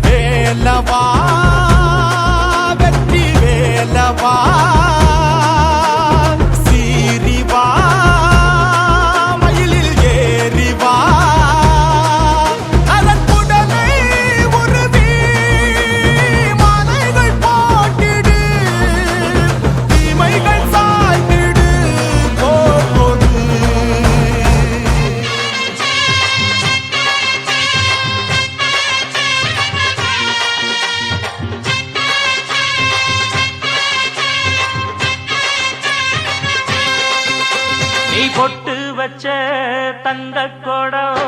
வேலவா வெற்றி வேலவா சீரிவா மயிலில் ஏறிவா அதற்குடனே உருவி மாலைகள் போட்டிடு தீமைகள் சாய்த்திடு போது நீ பொட்டு வச்ச தங்க கொடம்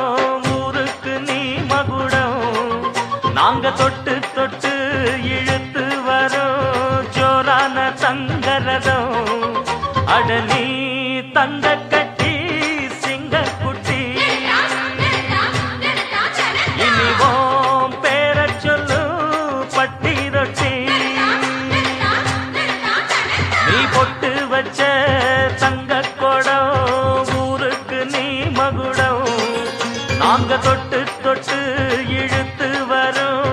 ஊருக்கு நீ மகுடம் நாங்க தொட்டு தொட்டு இழுத்து வரோம் ஜோரான தங்கரதம் அட நீ தங்க கட்டி சிங்க குட்டி இனிவோம் பேர சொல்லு பட்டி ரொட்டி நீ பொட்டு வச்ச தங்க கொடம் ஊருக்கு நீ மகுடம் நாங்க தொட்டு தொட்டு இழுத்து வரும்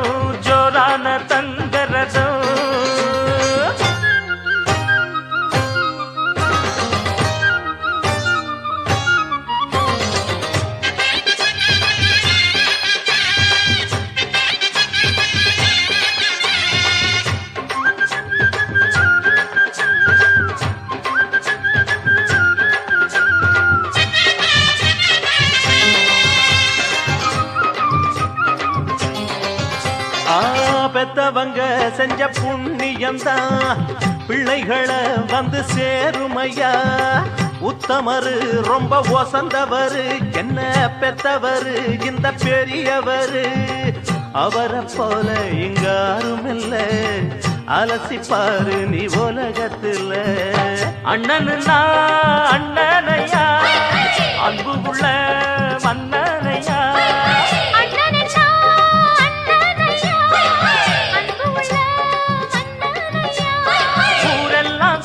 ஜோரான தங்கரதம் பெத்தவங்க செஞ்ச புண்ணியம்தான் பிள்ளைகளை வந்து சேருமையா உத்தமரு ரொம்ப ஒசந்தவரு என்ன பெத்தவரு இந்த பெரியவரு அவரை போல இங்காரும் இல்ல அலசிப்பாரு நீ உலகத்துல அண்ணனுன்னா அண்ணனையா அன்புக்குள்ள மன்னனையா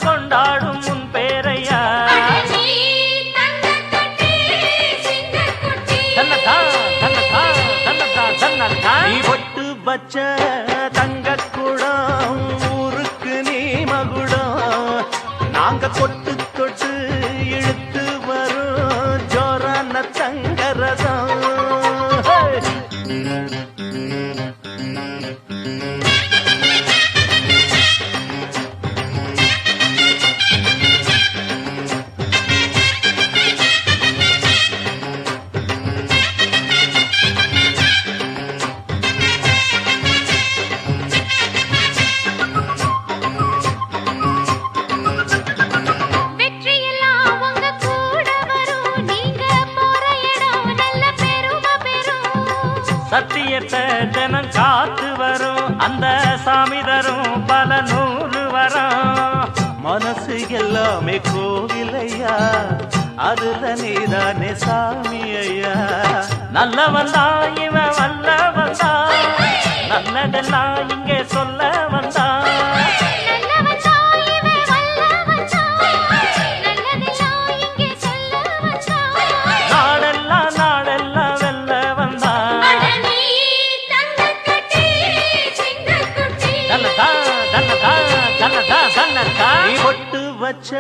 கொண்டாடும் உன் பேரையா நீ பொட்டு வச்ச தங்க குடம் ஊருக்கு நீ மகுடம் நாங்க கொட்டு தொட்டு இழுத்து வரும் ஜோரான தங்கரதம் சத்தியத்தை தினம் காத்து வரும் அந்த சாமி தரும் பல நூறு வரும் மனசு எல்லாமே கோவிலையா அதுல நீதானே சாமி ஐயா நல்லவன் தான் இவன் வல்லவன் தான் நல்லதெல்லாம் இங்கே சொல்ல வந்தான் நீ பொட்டு வச்ச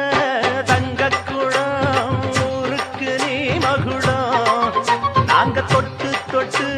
தங்க குடம் ஊருக்கு நீ மகுடம் நாங்க தொட்டு தொட்டு